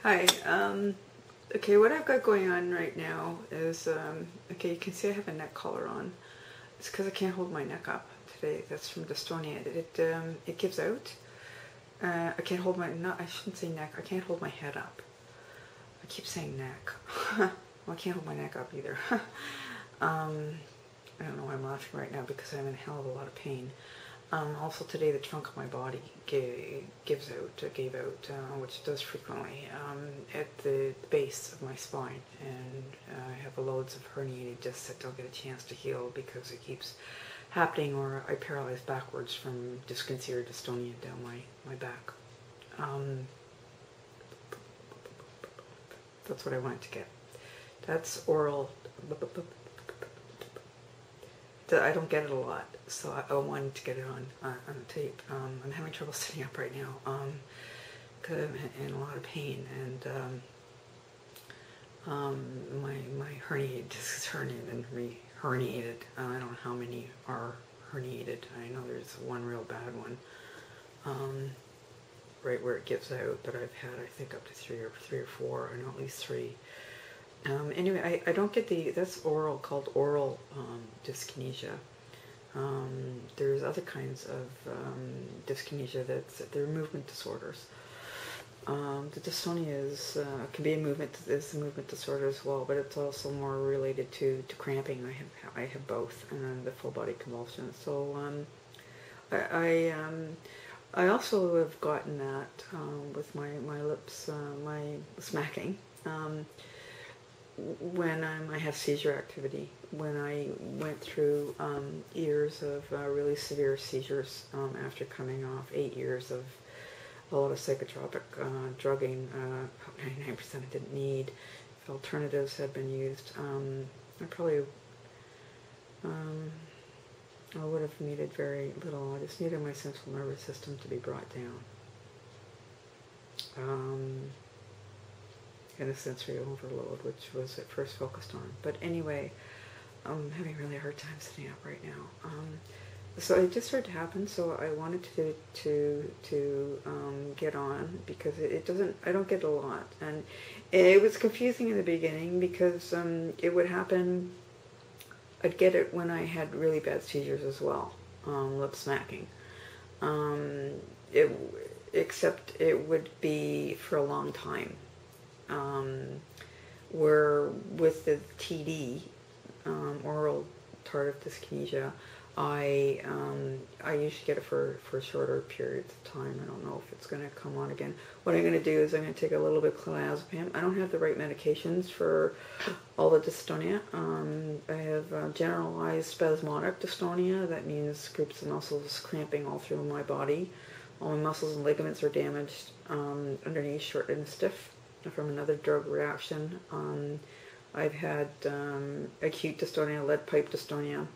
Hi. Okay, what I've got going on right now is, okay, you can see I have a neck collar on. It's because I can't hold my neck up today. That's from dystonia. It gives out. I can't hold my, no, I shouldn't say neck. I can't hold my head up. I keep saying neck. Well, I can't hold my neck up either. I don't know why I'm laughing right now because I'm in a hell of a lot of pain. Also today the trunk of my body gave out, which it does frequently, at the base of my spine, and I have loads of herniated discs that don't get a chance to heal because it keeps happening, or I paralyze backwards from dyskensia or dystonia down my back. That's what I wanted to get. That's oral. I don't get it a lot, so I wanted to get it on the tape. I'm having trouble sitting up right now because I'm in a lot of pain, and my herniated disc is herniated and re-herniated. I don't know how many are herniated. I know there's one real bad one, right where it gives out, but I've had, I think, up to three or four. I know at least three. Anyway, I don't get that's called oral dyskinesia. There's other kinds of dyskinesia they're movement disorders. The dystonia can be a movement disorder as well, but it's also more related to cramping. I have both, and the full body convulsions. So I also have gotten that with my lips, my smacking. When I have seizure activity, when I went through years of really severe seizures after coming off 8 years of a lot of psychotropic drugging, 99% I didn't need. If alternatives had been used, I probably I would have needed very little. I just needed my central nervous system to be brought down. And a sensory overload, which was at first focused on. But anyway, I'm having a really hard time sitting up right now. So it just started to happen, so I wanted to get on, because I don't get it a lot. And it was confusing in the beginning because it would happen, I'd get it when I had really bad seizures as well, lip smacking. Except it would be for a long time. Where with the TD, oral tardive dyskinesia, I usually get it for shorter periods of time. I don't know if it's going to come on again. What I'm going to do is I'm going to take a little bit of clonazepam. I don't have the right medications for all the dystonia. I have generalized spasmodic dystonia. That means groups of muscles cramping all through my body. All my muscles and ligaments are damaged underneath, short and stiff, from another drug reaction. I've had acute dystonia, lead pipe dystonia,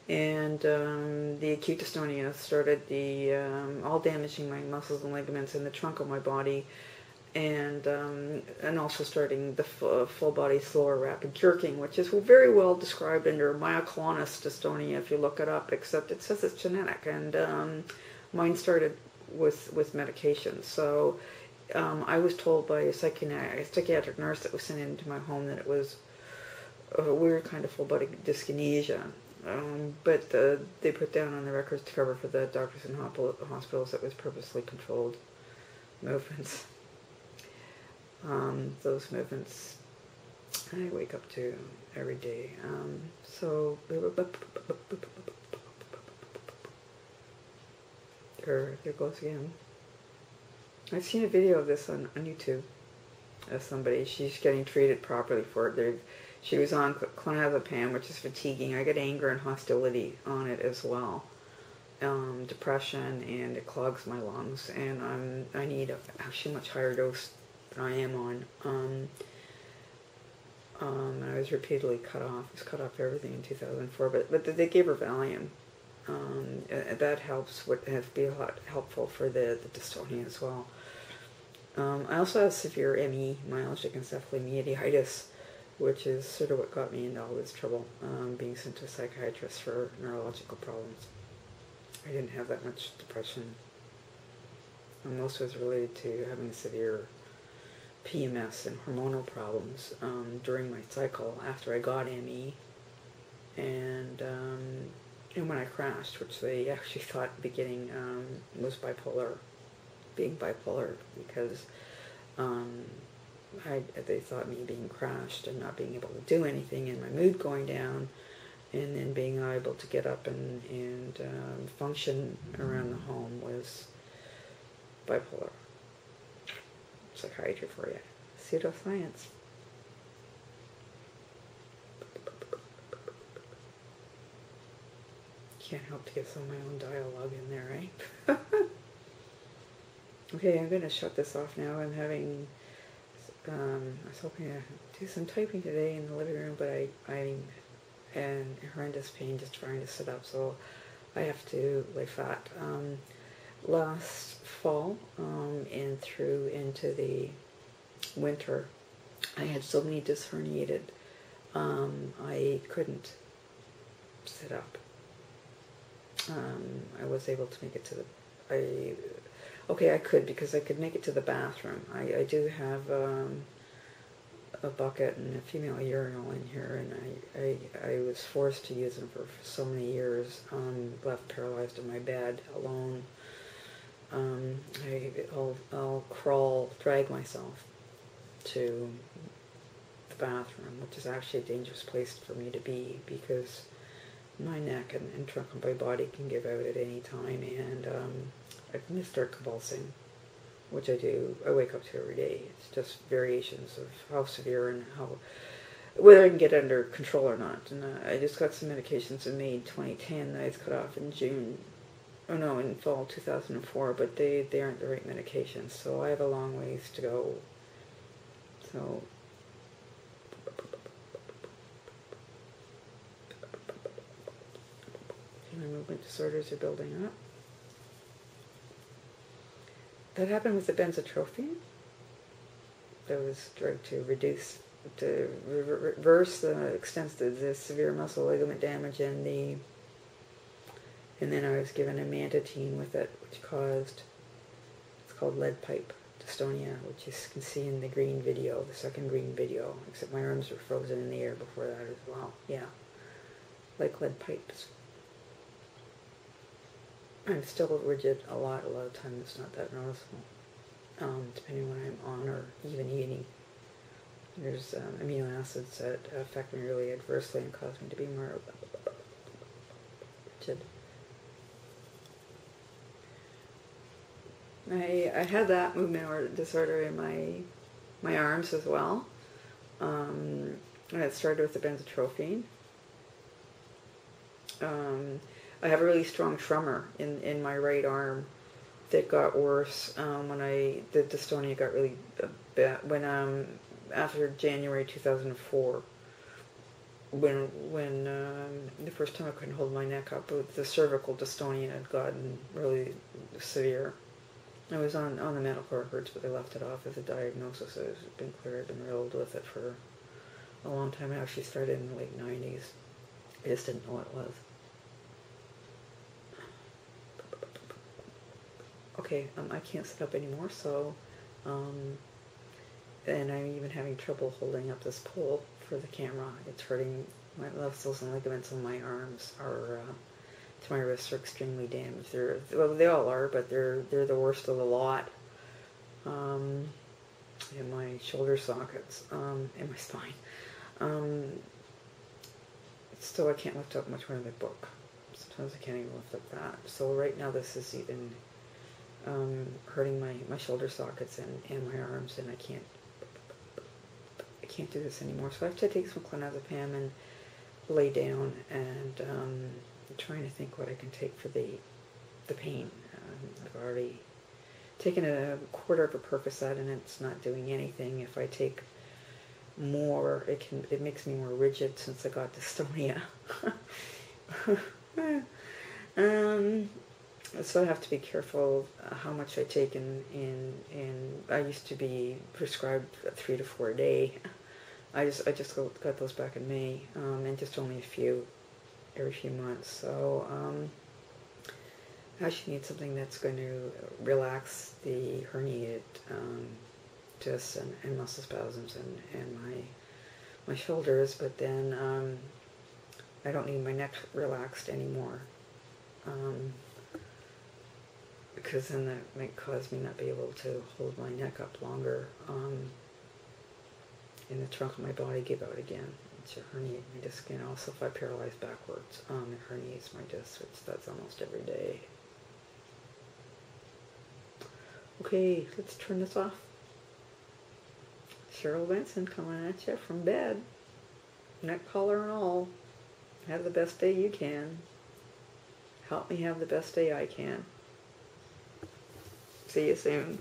and the acute dystonia started all damaging my muscles and ligaments in the trunk of my body, and also starting the full body slower rapid jerking, which is very well described under myoclonus dystonia if you look it up, except it says it's genetic, and mine started with medication. So I was told by a psychiatric nurse that was sent into my home that it was a weird kind of full-body dyskinesia. But they put down on the records to cover for the doctors and hospitals that was purposely controlled movements. Those movements I wake up to every day. So there goes again. I've seen a video of this on YouTube of somebody. She's getting treated properly for it. She was on clonazepam, which is fatiguing. I get anger and hostility on it as well. Depression, and it clogs my lungs. And I need actually a much higher dose than I am on. And I was repeatedly cut off. I was cut off everything in 2004. But they gave her Valium. That helps. Has to be a lot helpful for the dystonia as well. I also have severe ME, myalgic encephalomyelitis, which is sort of what got me into all this trouble, being sent to a psychiatrist for neurological problems. I didn't have that much depression. And most was related to having severe PMS and hormonal problems during my cycle after I got ME, and when I crashed, which they actually thought at the beginning was being bipolar, because they thought me being crashed and not being able to do anything and my mood going down, and then being unable to get up and function around the home was bipolar. Psychiatry for you. Pseudoscience. Can't help to get some of my own dialogue in there, eh? Okay, I'm going to shut this off now. I'm having, I was hoping to do some typing today in the living room, but I'm in horrendous pain just trying to sit up, so I have to lay flat. Last fall and through into the winter, I had so many disc herniated, I couldn't sit up. I was able to make it to the, I could, because I could make it to the bathroom. I do have a bucket and a female urinal in here, and I was forced to use them for so many years, left paralyzed in my bed alone. I'll crawl, drag myself to the bathroom, which is actually a dangerous place for me to be, because my neck and trunk of my body can give out at any time, and I can start convulsing, which I do. I wake up to every day. It's just variations of how severe and whether I can get it under control or not. And I just got some medications in May 2010 that I was cut off in June. Oh no, in fall 2004, but they aren't the right medications, so I have a long ways to go. So, my movement disorders are building up. That happened with the benzotrophine. That was drugged to reverse the extent of the severe muscle ligament damage, and then I was given amantadine with it, which caused, it's called lead pipe dystonia, which you can see in the green video, the second green video, except my arms were frozen in the air before that as well. Yeah, like lead pipes. I'm still rigid a lot of times. It's not that noticeable, depending on when I'm on or even eating. There's amino acids that affect me really adversely and cause me to be more rigid. I had that movement disorder in my arms as well. And it started with the benzotrophine. I have a really strong tremor in my right arm that got worse when the dystonia got really bad, when after January 2004, when the first time I couldn't hold my neck up, the cervical dystonia had gotten really severe. I was on the medical records, but they left it off as a diagnosis. It's been clear. I've been riddled with it for a long time. It actually started in the late 90s. I just didn't know what it was. Okay, I can't sit up anymore, so, and I'm even having trouble holding up this pole for the camera. It's hurting. My muscles and ligaments on my arms are, to my wrists, are extremely damaged. Well, they all are, but they're the worst of the lot. In my shoulder sockets, in my spine. Still, I can't lift up much more than a book. Sometimes I can't even lift up that. So right now, this is even hurting my shoulder sockets and my arms, and I can't do this anymore. So I have to take some clonazepam and lay down, and I'm trying to think what I can take for the pain. I've already taken a quarter of a Percocet, and it's not doing anything. If I take more, it makes me more rigid since I got dystonia. So I have to be careful how much I take, and I used to be prescribed 3 to 4 a day. I just got those back in May, and just only a few every few months. So I actually need something that's going to relax the herniated discs and muscle spasms and my shoulders, but then I don't need my neck relaxed anymore, because then that might cause me not be able to hold my neck up longer, and the trunk of my body give out again. It's a herniate my disc, and also if I paralyze backwards, it herniates my disc, which that's almost every day. Okay, let's turn this off. Cheryl Benson coming at you from bed, neck collar and all. Have the best day you can. Help me have the best day I can. See you soon.